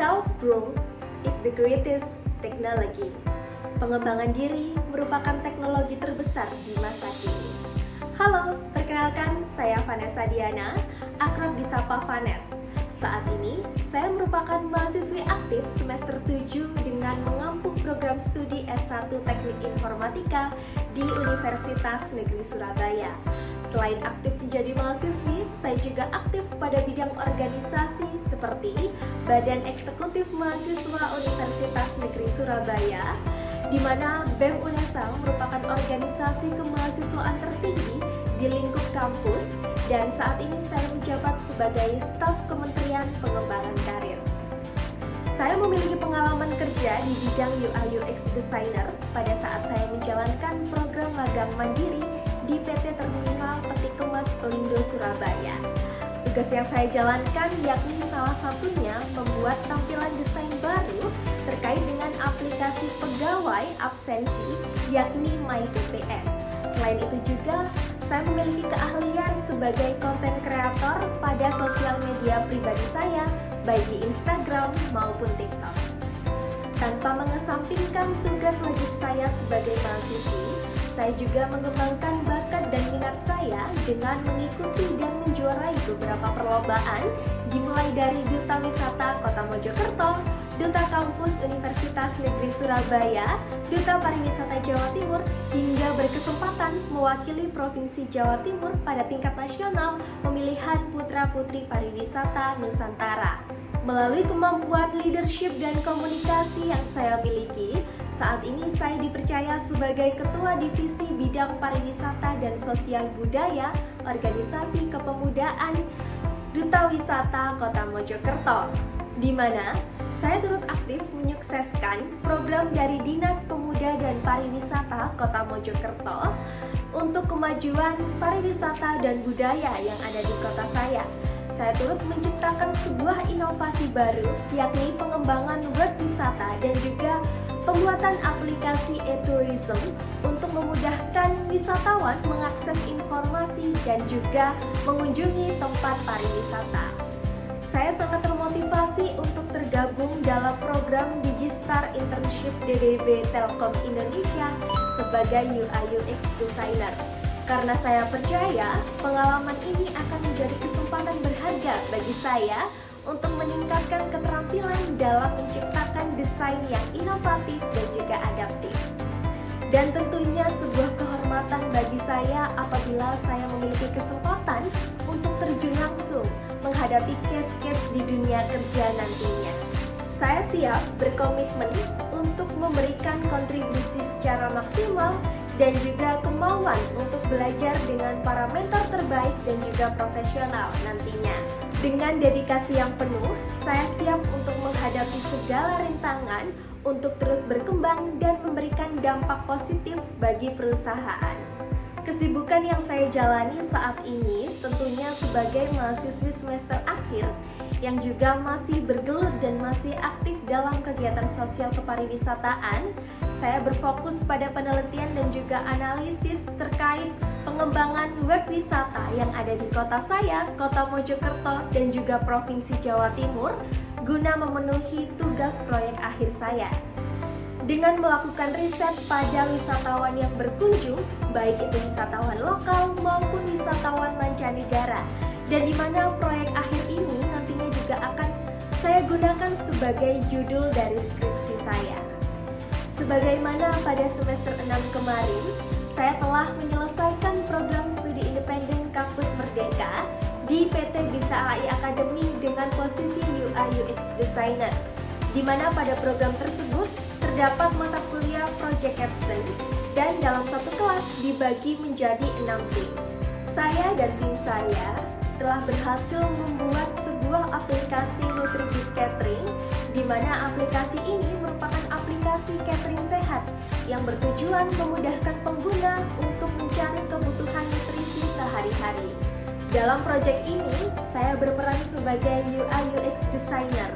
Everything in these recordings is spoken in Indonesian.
Self-growth is the greatest technology. Pengembangan diri merupakan teknologi terbesar di masa kini. Halo, perkenalkan saya Vanessa Diana, akrab disapa Vanes. Saat ini, saya merupakan mahasiswi aktif semester 7 dengan mengampu program studi S1 Teknik Informatika di Universitas Negeri Surabaya. Selain aktif menjadi mahasiswi, saya juga aktif pada bidang organisasi seperti Badan Eksekutif Mahasiswa Universitas Negeri Surabaya, di mana BEM UNESA merupakan organisasi kemahasiswaan tertinggi di lingkup kampus, dan saat ini saya menjabat sebagai staf Kementerian Pengembangan Karir. Saya memiliki pengalaman kerja di bidang UI UX Designer pada saat saya menjalankan program magang mandiri di PT Terminal Peti Kemas Pelindo Surabaya. Tugas yang saya jalankan yakni salah satunya membuat tampilan desain baru terkait dengan aplikasi pegawai absensi yakni MyPPS. Selain itu juga saya memiliki keahlian sebagai konten kreator pada sosial media pribadi saya, baik di Instagram maupun TikTok. Tanpa mengesampingkan tugas wajib saya sebagai mahasiswi, saya juga mengembangkan bakat dan minat saya dengan mengikuti dan menjuarai beberapa perlombaan, dimulai dari Duta Wisata Kota Mojokerto, Duta Kampus Universitas Negeri Surabaya, Duta Pariwisata Jawa Timur, hingga berkesempatan mewakili Provinsi Jawa Timur pada tingkat nasional pemilihan Putra-Putri Pariwisata Nusantara. Melalui kemampuan leadership dan komunikasi yang saya miliki, saat ini saya dipercaya sebagai Ketua Divisi Bidang Pariwisata dan Sosial Budaya Organisasi Kepemudaan Duta Wisata Kota Mojokerto, di mana saya turut aktif menyukseskan program dari Dinas Pemuda dan Pariwisata Kota Mojokerto untuk kemajuan pariwisata dan budaya yang ada di kota saya. Saya turut menciptakan sebuah inovasi baru, yakni pengembangan web wisata dan juga pembuatan aplikasi e-tourism untuk memudahkan wisatawan mengakses informasi dan juga mengunjungi tempat pariwisata. Saya sangat termotivasi untuk tergabung dalam program Digistar Internship DDB Telkom Indonesia sebagai UI UX Designer. Karena saya percaya pengalaman ini akan menjadi kesempatan berharga bagi saya untuk meningkatkan keterampilan dalam menciptakan desain yang inovatif dan juga adaptif. Dan tentunya sebuah kehormatan bagi saya apabila saya memiliki kesempatan untuk terjun langsung menghadapi case-case di dunia kerja nantinya. Saya siap berkomitmen untuk memberikan kontribusi secara maksimal dan juga kemauan untuk belajar dengan para mentor terbaik dan juga profesional nantinya. Dengan dedikasi yang penuh, saya siap untuk menghadapi segala rintangan untuk terus berkembang dan memberikan dampak positif bagi perusahaan. Kesibukan yang saya jalani saat ini tentunya sebagai mahasiswi semester akhir yang juga masih bergelut dan masih aktif dalam kegiatan sosial kepariwisataan. Saya berfokus pada penelitian dan juga analisis terkait pengembangan web wisata yang ada di kota saya, Kota Mojokerto, dan juga Provinsi Jawa Timur guna memenuhi tugas proyek akhir saya. Dengan melakukan riset pada wisatawan yang berkunjung, baik itu wisatawan lokal maupun wisatawan mancanegara, dan di mana proyek akhir ini nantinya juga akan saya gunakan sebagai judul dari skripsi saya. Sebagaimana pada semester 6 kemarin, saya telah menyelesaikan program studi independen Kampus Merdeka di PT Bisa AI Academy dengan posisi UI UX Designer, di mana pada program tersebut terdapat mata kuliah Project Capstone dan dalam satu kelas dibagi menjadi 6 tim. Saya dan tim saya telah berhasil membuat sebuah aplikasi Nutribit Catering, di mana aplikasi ini merupakan aplikasi catering sehat yang bertujuan memudahkan pengguna untuk mencari kebutuhan nutrisi sehari-hari. Dalam proyek ini, saya berperan sebagai UI UX Designer,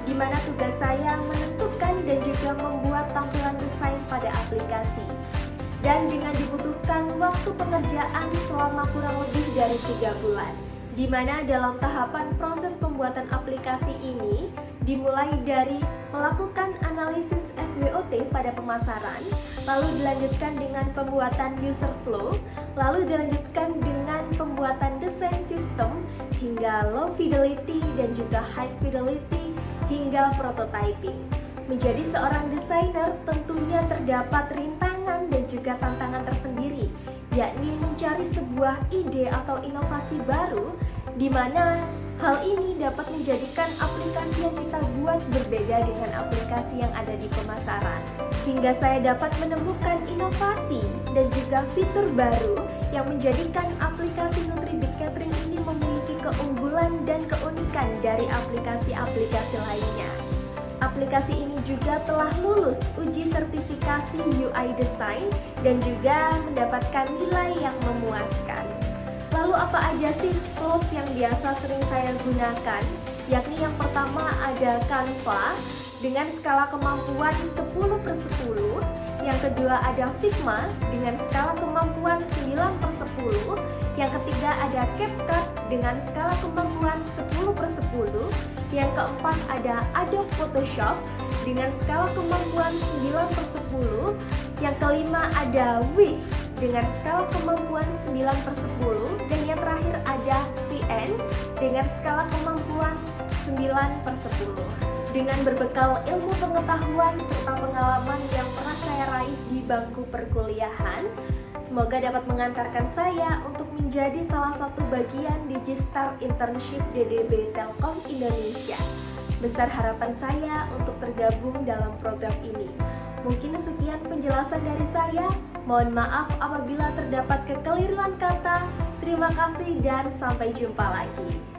di mana tugas saya menentukan dan juga membuat tampilan desain pada aplikasi. Dan dengan dibutuhkan waktu pengerjaan selama kurang lebih dari 3 bulan. di mana dalam tahapan proses pembuatan aplikasi ini dimulai dari melakukan analisis SWOT pada pemasaran, lalu dilanjutkan dengan pembuatan user flow, lalu dilanjutkan dengan pembuatan desain sistem, hingga low fidelity dan juga high fidelity, hingga prototyping. Menjadi seorang desainer tentunya terdapat rintangan dan juga tantangan tersendiri, yakni mencari sebuah ide atau inovasi baru di mana hal ini dapat menjadikan aplikasi yang kita buat berbeda dengan aplikasi yang ada di pemasaran. Hingga saya dapat menemukan inovasi dan juga fitur baru yang menjadikan aplikasi Nutribit Catering ini memiliki keunggulan dan keunikan dari aplikasi-aplikasi lainnya. Aplikasi ini juga telah lulus uji sertifikasi UI Design dan juga mendapatkan nilai yang memuaskan. Lalu apa aja sih tools yang biasa sering saya gunakan? Yakni yang pertama ada Canva dengan skala kemampuan 10/10. Yang kedua ada Figma dengan skala kemampuan 9/10. Yang ketiga ada CapCut dengan skala kemampuan 10/10. Yang keempat ada Adobe Photoshop dengan skala kemampuan 9/10. Yang kelima ada Wix dengan skala kemampuan 9/10. Dan yang terakhir ada VN dengan skala kemampuan 9/10. Dengan berbekal ilmu pengetahuan serta pengalaman yang pernah saya raih di bangku perkuliahan, semoga dapat mengantarkan saya untuk menjadi salah satu bagian Digistar Internship DDB Telkom Indonesia. Besar harapan saya untuk tergabung dalam program ini. Mungkin sekian penjelasan dari saya. Mohon maaf apabila terdapat kekeliruan kata. Terima kasih dan sampai jumpa lagi.